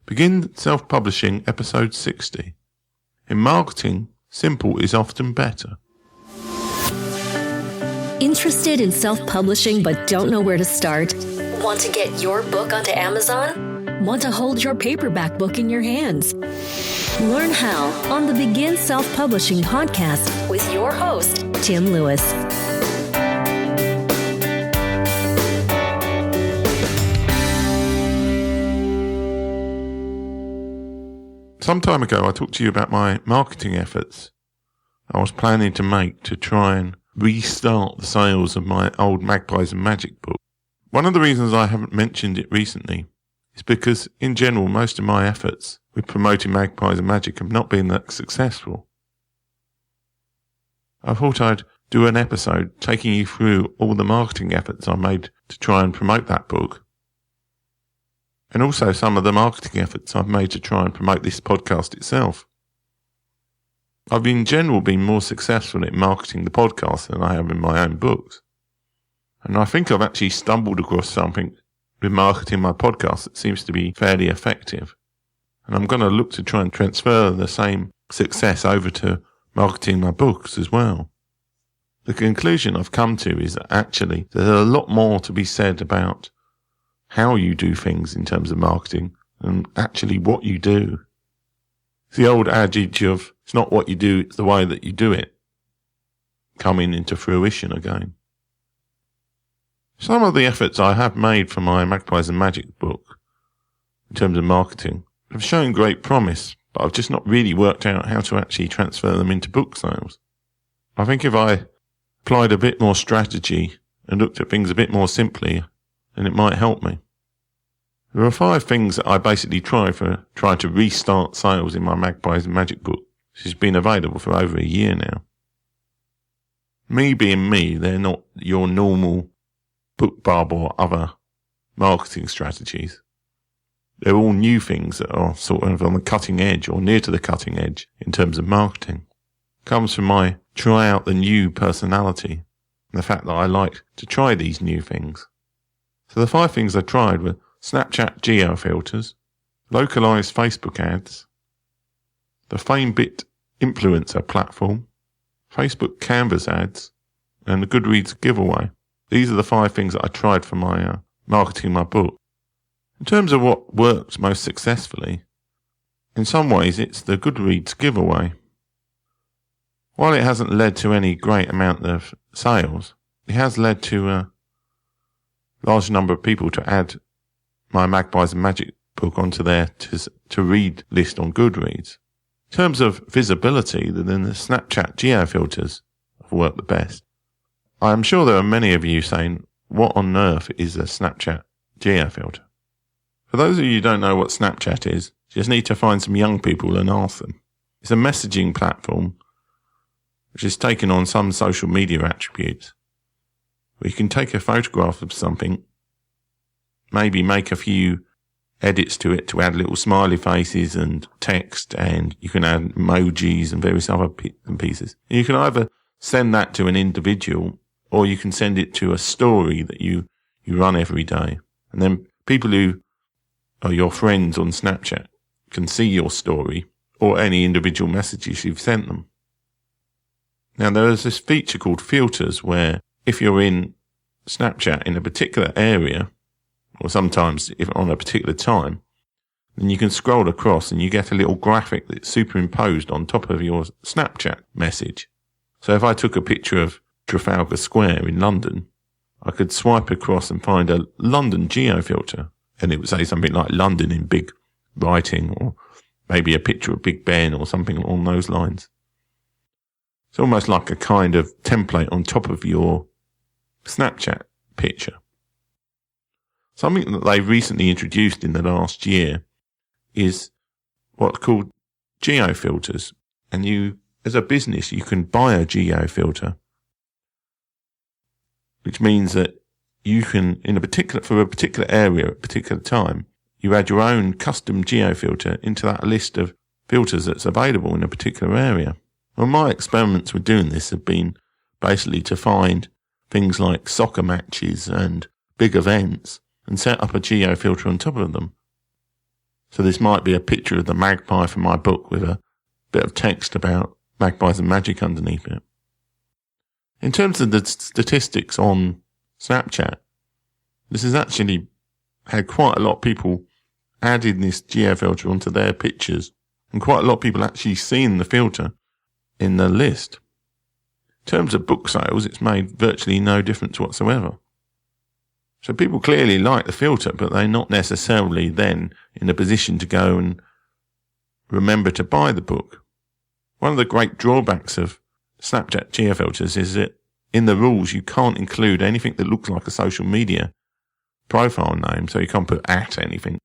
Begin Self-Publishing Episode 60. In marketing, simple is often better. Interested in self-publishing but don't know where to start? Want to get your book onto Amazon? Want to hold your paperback book in your hands? Learn how on the Begin Self-Publishing podcast with your host, Tim Lewis. Some time ago, I talked to you about my marketing efforts I was planning to make to try and restart the sales of my old Magpies and Magic book. One of the reasons I haven't mentioned it recently is because, in general, most of my efforts with promoting Magpies and Magic have not been that successful. I thought I'd do an episode taking you through all the marketing efforts I made to try and promote that book, and also some of the marketing efforts I've made to try and promote this podcast itself. I've in general been more successful in marketing the podcast than I have in my own books. And I think I've actually stumbled across something with marketing my podcast that seems to be fairly effective. And I'm going to look to try and transfer the same success over to marketing my books as well. The conclusion I've come to is that actually there's a lot more to be said about how you do things in terms of marketing and actually what you do. It's the old adage of it's not what you do, it's the way that you do it coming into fruition again. Some of the efforts I have made for my Magpies and Magic book in terms of marketing have shown great promise, but I've just not really worked out how to actually transfer them into book sales. I think if I applied a bit more strategy and looked at things a bit more simply, then it might help me. There are 5 things that I basically trying to restart sales in my Magpies and Magic book, which has been available for over a year now. Me being me, they're not your normal BookBub or other marketing strategies. They're all new things that are sort of on the cutting edge or near to the cutting edge in terms of marketing. It comes from my try out the new personality and the fact that I like to try these new things. So the 5 things I tried were Snapchat geo filters, localized Facebook ads, the FameBit influencer platform, Facebook Canvas ads, and the Goodreads giveaway. These are the 5 things that I tried for my marketing my book. In terms of what worked most successfully, in some ways it's the Goodreads giveaway. While it hasn't led to any great amount of sales, it has led to a large number of people to add my Magpies and Magic book onto their to read list on Goodreads. In terms of visibility, then the Snapchat geo filters have worked the best. I am sure there are many of you saying, what on earth is a Snapchat geo filter? For those of you who don't know what Snapchat is, you just need to find some young people and ask them. It's a messaging platform which is taken on some social media attributes, where you can take a photograph of something, maybe make a few edits to it to add little smiley faces and text, and you can add emojis and various other pieces. And you can either send that to an individual, or you can send it to a story that you run every day. And then people who are your friends on Snapchat can see your story or any individual messages you've sent them. Now there is this feature called filters where if you're in Snapchat in a particular area, or sometimes if on a particular time, then you can scroll across and you get a little graphic that's superimposed on top of your Snapchat message. So if I took a picture of Trafalgar Square in London, I could swipe across and find a London geo filter, and it would say something like London in big writing, or maybe a picture of Big Ben or something along those lines. It's almost like a kind of template on top of your Snapchat picture. Something that they recently introduced in the last year is what's called geo filters. And you, as a business, you can buy a geo filter, which means that you can, for a particular area at a particular time, you add your own custom geo filter into that list of filters that's available in a particular area. Well, my experiments with doing this have been basically to find things like soccer matches and big events and set up a geo filter on top of them. So this might be a picture of the magpie from my book with a bit of text about Magpies and Magic underneath it. In terms of the statistics on Snapchat, this has actually had quite a lot of people adding this geo filter onto their pictures, and quite a lot of people actually seeing the filter in the list. In terms of book sales, it's made virtually no difference whatsoever. So people clearly like the filter, but they're not necessarily then in a position to go and remember to buy the book. One of the great drawbacks of Snapchat geofilters is that in the rules you can't include anything that looks like a social media profile name, so you can't put @ anything.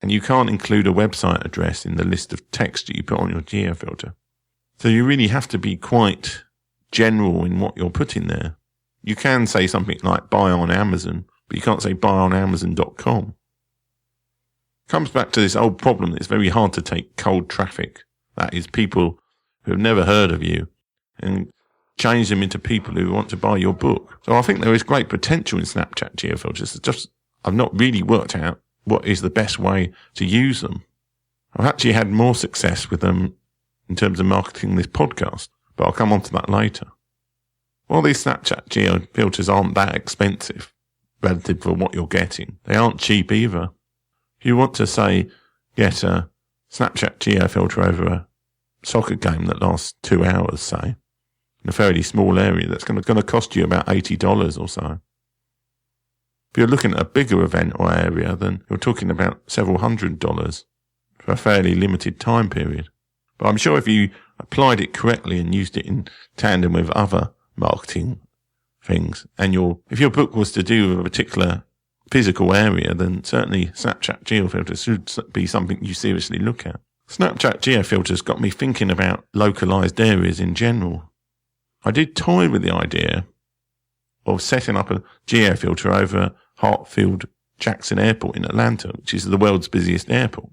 And you can't include a website address in the list of text that you put on your geofilter. So you really have to be quite general in what you're putting there. You can say something like buy on Amazon, but you can't say buy on Amazon.com. Comes back to this old problem that it's very hard to take cold traffic. That is, people who have never heard of you, and change them into people who want to buy your book. So I think there is great potential in Snapchat geofilters. It's just, I've not really worked out what is the best way to use them. I've actually had more success with them in terms of marketing this podcast, but I'll come on to that later. While these Snapchat geofilters aren't that expensive relative to what you're getting, they aren't cheap either. If you want to, say, get a Snapchat geofilter over a soccer game that lasts 2 hours, say, in a fairly small area, that's going to cost you about $80 or so. If you're looking at a bigger event or area, then you're talking about several $100s for a fairly limited time period. But I'm sure if you applied it correctly and used it in tandem with other marketing things, and if your book was to do with a particular physical area, then certainly Snapchat geofilters should be something you seriously look at. Snapchat geofilters got me thinking about localized areas in general. I did toy with the idea of setting up a geofilter over Hartsfield-Jackson Airport in Atlanta, which is the world's busiest airport,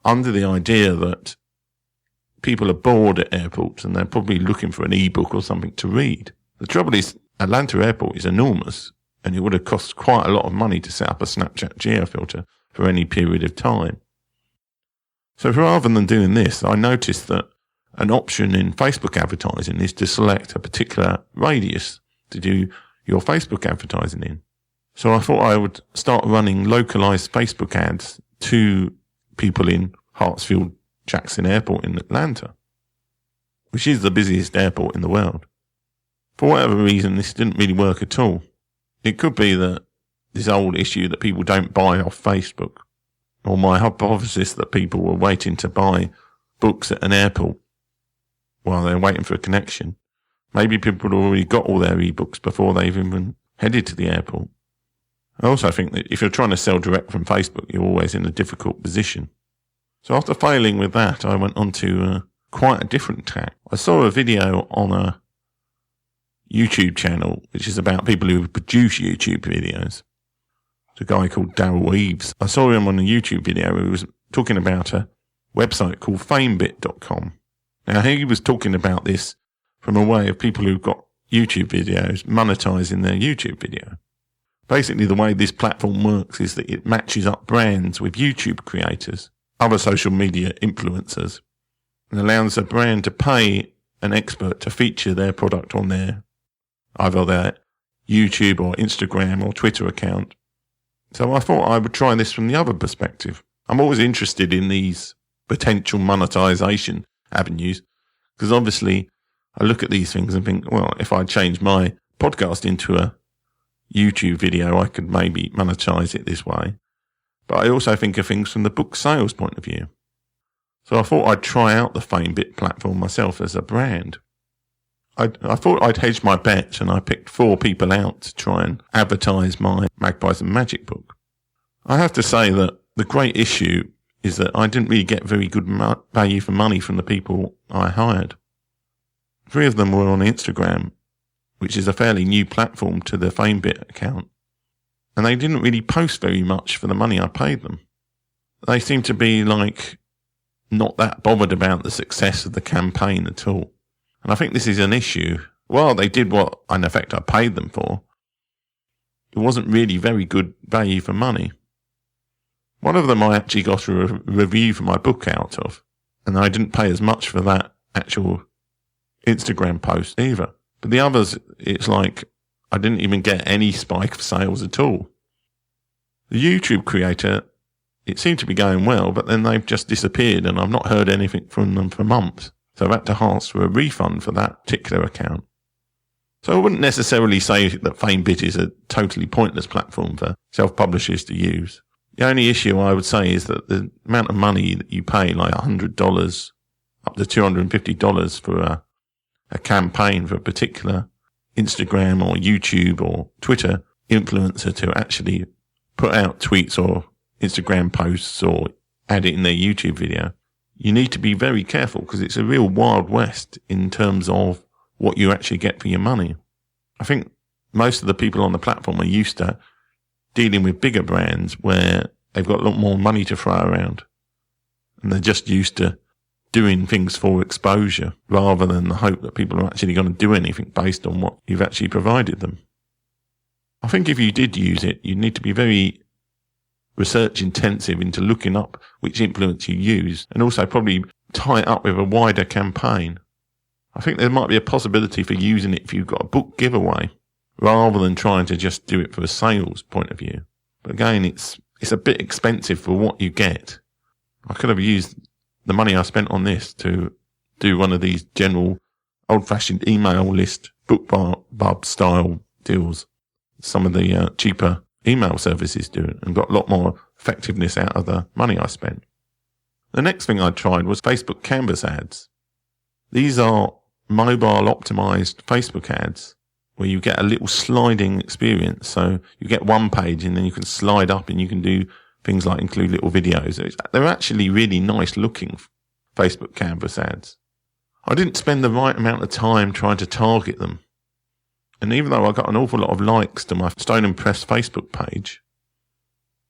under the idea that people are bored at airports and they're probably looking for an e-book or something to read. The trouble is, Atlanta Airport is enormous, and it would have cost quite a lot of money to set up a Snapchat geofilter for any period of time. So rather than doing this, I noticed that an option in Facebook advertising is to select a particular radius to do your Facebook advertising in. So I thought I would start running localized Facebook ads to people in Hartsfield-Jackson Airport in Atlanta, which is the busiest airport in the world. For whatever reason, this didn't really work at all. It could be that this old issue that people don't buy off Facebook, or my hypothesis that people were waiting to buy books at an airport while they're waiting for a connection. Maybe people had already got all their ebooks before they've even headed to the airport. I also think that if you're trying to sell direct from Facebook, you're always in a difficult position. So after failing with that, I went on to quite a different tack. I saw a video on a YouTube channel, which is about people who produce YouTube videos. It's a guy called Darryl Eves. I saw him on a YouTube video who was talking about a website called famebit.com. Now, he was talking about this from a way of people who've got YouTube videos monetizing their YouTube video. Basically, the way this platform works is that it matches up brands with YouTube creators, other social media influencers, and allows a brand to pay an expert to feature their product on either their YouTube or Instagram or Twitter account. So I thought I would try this from the other perspective. I'm always interested in these potential monetization avenues, because obviously I look at these things and think, well, if I change my podcast into a YouTube video, I could maybe monetize it this way. But I also think of things from the book sales point of view. So I thought I'd try out the FameBit platform myself as a brand. I thought I'd hedge my bet, and I picked 4 people out to try and advertise my Magpies and Magic book. I have to say that the great issue is that I didn't really get very good value for money from the people I hired. 3 of them were on Instagram, which is a fairly new platform to the FameBit account, and they didn't really post very much for the money I paid them. They seemed to be not that bothered about the success of the campaign at all. And I think this is an issue. While they did what, in effect, I paid them for, it wasn't really very good value for money. One of them I actually got a review for my book out of, and I didn't pay as much for that actual Instagram post either. But the others, it's like I didn't even get any spike of sales at all. The YouTube creator, it seemed to be going well, but then they've just disappeared and I've not heard anything from them for months. So I've had to ask for a refund for that particular account. So I wouldn't necessarily say that FameBit is a totally pointless platform for self-publishers to use. The only issue I would say is that the amount of money that you pay, like $100 up to $250 for a campaign for a particular Instagram or YouTube or Twitter influencer to actually put out tweets or Instagram posts or add it in their YouTube video, you need to be very careful because it's a real Wild West in terms of what you actually get for your money. I think most of the people on the platform are used to dealing with bigger brands where they've got a lot more money to throw around and they're just used to doing things for exposure rather than the hope that people are actually going to do anything based on what you've actually provided them. I think if you did use it, you need to be very research intensive into looking up which influence you use and also probably tie it up with a wider campaign. I think there might be a possibility for using it if you've got a book giveaway rather than trying to just do it for a sales point of view. But again, it's a bit expensive for what you get. I could have used the money I spent on this to do one of these general old-fashioned email list BookBub style deals. Some of the cheaper email services do it and got a lot more effectiveness out of the money I spent. The next thing I tried was Facebook Canvas ads. These are mobile optimized Facebook ads where you get a little sliding experience. So you get one page and then you can slide up and you can do things like include little videos. They're actually really nice looking Facebook Canvas ads. I didn't spend the right amount of time trying to target them. And even though I got an awful lot of likes to my Stone and Press Facebook page,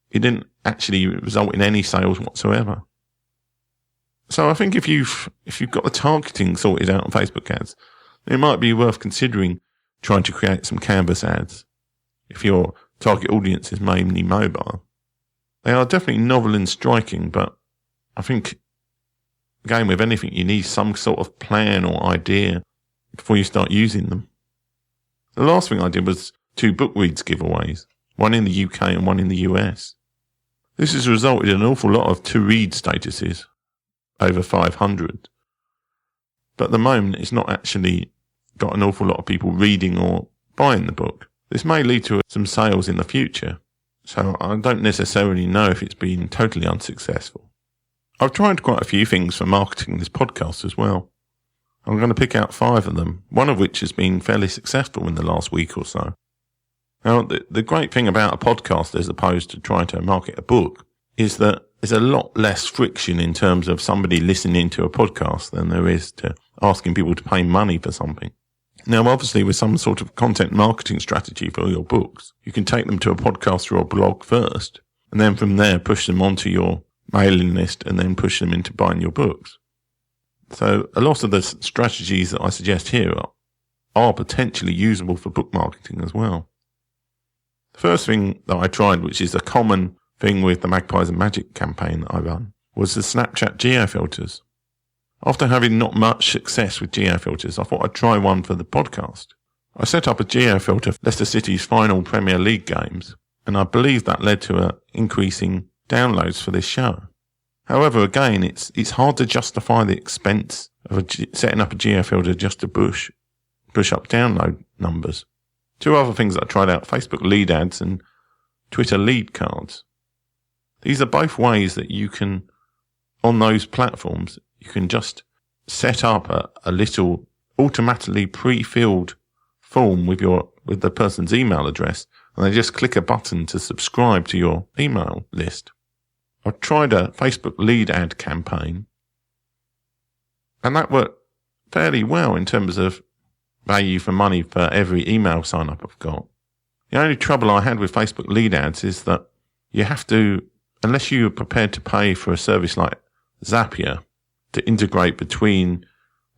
it didn't actually result in any sales whatsoever. So I think if you've got the targeting sorted out on Facebook ads, it might be worth considering trying to create some Canvas ads if your target audience is mainly mobile. They are definitely novel and striking, but I think, again, with anything, you need some sort of plan or idea before you start using them. The last thing I did was 2 book reads giveaways, one in the UK and one in the US. This has resulted in an awful lot of to read statuses, over 500. But at the moment, it's not actually got an awful lot of people reading or buying the book. This may lead to some sales in the future, so I don't necessarily know if it's been totally unsuccessful. I've tried quite a few things for marketing this podcast as well. I'm going to pick out 5 of them, one of which has been fairly successful in the last week or so. Now, the great thing about a podcast as opposed to trying to market a book is that there's a lot less friction in terms of somebody listening to a podcast than there is to asking people to pay money for something. Now, obviously, with some sort of content marketing strategy for your books, you can take them to a podcast or a blog first, and then from there push them onto your mailing list and then push them into buying your books. So a lot of the strategies that I suggest here are potentially usable for book marketing as well. The first thing that I tried, which is a common thing with the Magpies and Magic campaign that I run, was the Snapchat geofilters. After having not much success with geofilters, I thought I'd try one for the podcast. I set up a geofilter for Leicester City's final Premier League games, and I believe that led to increasing downloads for this show. However, again, it's hard to justify the expense of setting up a geofilter just to push up download numbers. 2 other things that I tried out, Facebook lead ads and Twitter lead cards. These are both ways that you can, on those platforms, you can just set up a little automatically pre-filled form with the person's email address, and they just click a button to subscribe to your email list. I tried a Facebook lead ad campaign, and that worked fairly well in terms of value for money for every email sign up I've got. The only trouble I had with Facebook lead ads is that you have to, unless you're prepared to pay for a service like Zapier to integrate between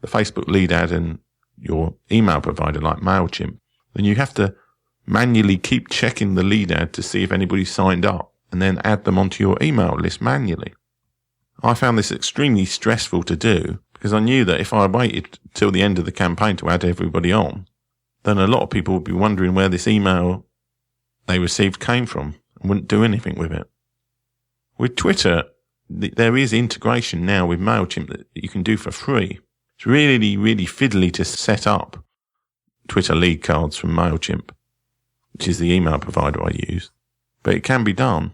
the Facebook lead ad and your email provider like MailChimp, then you have to manually keep checking the lead ad to see if anybody signed up. and then add them onto your email list manually. I found this extremely stressful to do because I knew that if I waited till the end of the campaign to add everybody on, then a lot of people would be wondering where this email they received came from and wouldn't do anything with it. With Twitter, there is integration now with MailChimp that you can do for free. It's really, really fiddly to set up Twitter lead cards from MailChimp, which is the email provider I use. But it can be done.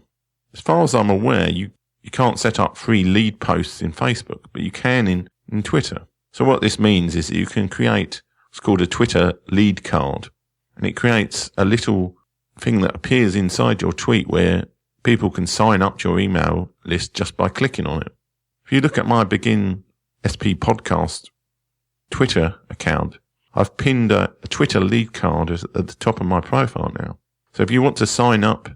As far as I'm aware, you can't set up free lead posts in Facebook, but you can in Twitter. So what this means is that you can create what's called a Twitter lead card, and it creates a little thing that appears inside your tweet where people can sign up to your email list just by clicking on it. If you look at my Begin SP podcast Twitter account, I've pinned a Twitter lead card at the top of my profile now. So if you want to sign up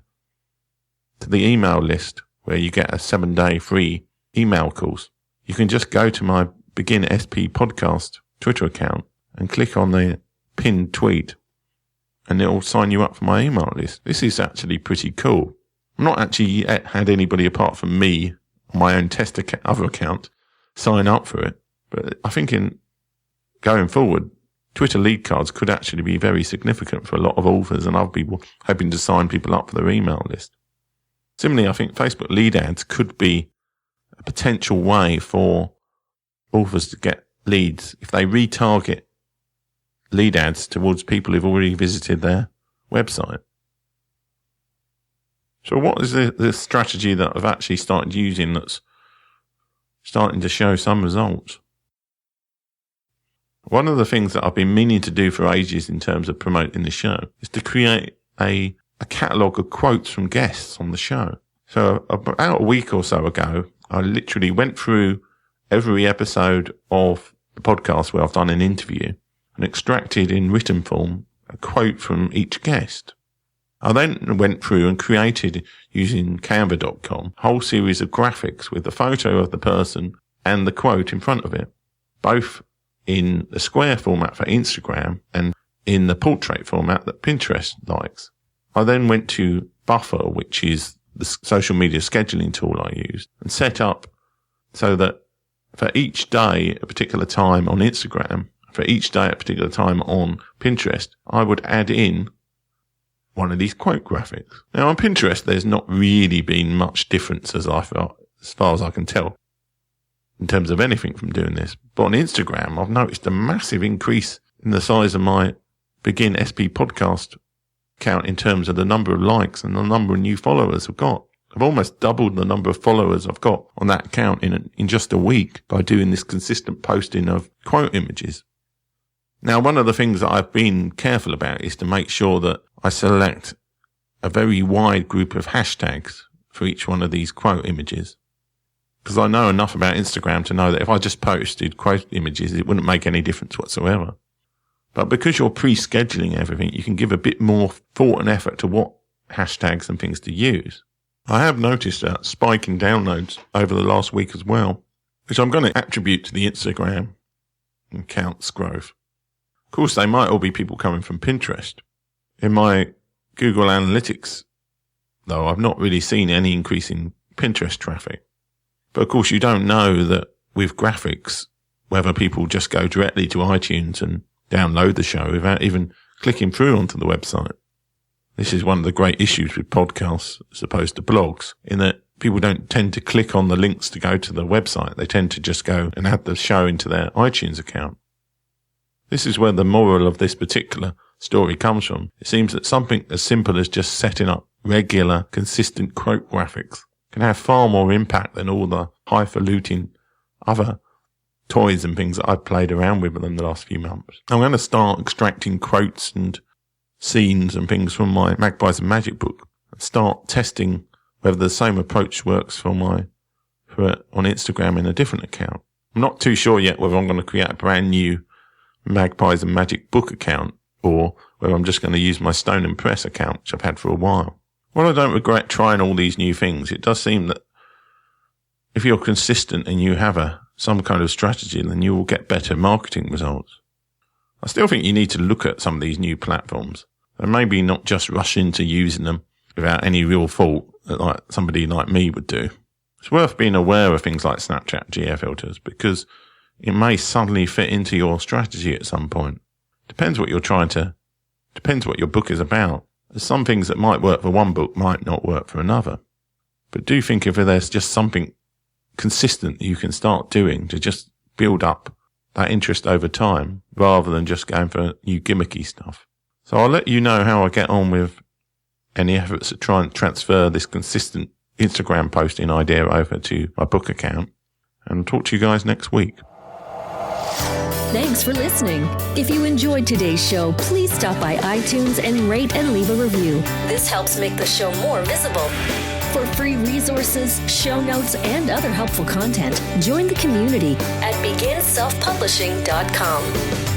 to the email list where you get a 7-day free email course, you can just go to my Begin SP podcast Twitter account and click on the pinned tweet, and it'll sign you up for my email list. This is actually pretty cool. I've not actually yet had anybody apart from me on my own other account sign up for it, but I think in going forward, Twitter lead cards could actually be very significant for a lot of authors and other people hoping to sign people up for their email list. Similarly, I think Facebook lead ads could be a potential way for authors to get leads if they retarget lead ads towards people who've already visited their website. So what is the strategy that I've actually started using that's starting to show some results? One of the things that I've been meaning to do for ages in terms of promoting the show is to create a catalogue of quotes from guests on the show. So about a week or so ago, I literally went through every episode of the podcast where I've done an interview and extracted in written form a quote from each guest. I then went through and created, using canva.com, a whole series of graphics with the photo of the person and the quote in front of it, both in the square format for Instagram and in the portrait format that Pinterest likes. I then went to Buffer, which is the social media scheduling tool I used, and set up so that for each day, a particular time on Instagram, for each day at a particular time on Pinterest, I would add in one of these quote graphics. Now on Pinterest, there's not really been much difference as far as I can tell in terms of anything from doing this. But on Instagram, I've noticed a massive increase in the size of my Begin SP podcast account in terms of the number of likes and the number of new followers I've got. I've almost doubled the number of followers I've got on that account in just a week by doing this consistent posting of quote images. Now, one of the things that I've been careful about is to make sure that I select a very wide group of hashtags for each one of these quote images. Because I know enough about Instagram to know that if I just posted quote images, it wouldn't make any difference whatsoever. But because you're pre-scheduling everything, you can give a bit more thought and effort to what hashtags and things to use. I have noticed a spike in downloads over the last week as well, which I'm going to attribute to the Instagram account's growth. Of course, they might all be people coming from Pinterest. In my Google Analytics, though, I've not really seen any increase in Pinterest traffic. But of course, you don't know that with graphics, whether people just go directly to iTunes and download the show without even clicking through onto the website. This is one of the great issues with podcasts as opposed to blogs, in that people don't tend to click on the links to go to the website. They tend to just go and add the show into their iTunes account. This is where the moral of this particular story comes from. It seems that something as simple as just setting up regular, consistent quote graphics can have far more impact than all the highfalutin other toys and things that I've played around with in the last few months. I'm going to start extracting quotes and scenes and things from my Magpies and Magic book and start testing whether the same approach works for on Instagram in a different account. I'm not too sure yet whether I'm going to create a brand new Magpies and Magic book account or whether I'm just going to use my Stone and Press account, which I've had for a while. While I don't regret trying all these new things, it does seem that if you're consistent and you have some kind of strategy, then you will get better marketing results. I still think you need to look at some of these new platforms and maybe not just rush into using them without any real thought that like somebody like me would do. It's worth being aware of things like Snapchat geo-filters because it may suddenly fit into your strategy at some point. Depends what your book is about. There's some things that might work for one book might not work for another. But do think if there's just something consistent you can start doing to just build up that interest over time rather than just going for new gimmicky stuff. So I'll let you know how I get on with any efforts to try and transfer this consistent Instagram posting idea over to my book account. And I'll talk to you guys next week. Thanks for listening. If you enjoyed today's show, please stop by iTunes and rate and leave a review. This helps make the show more visible. For free resources, show notes, and other helpful content, join the community at beginselfpublishing.com.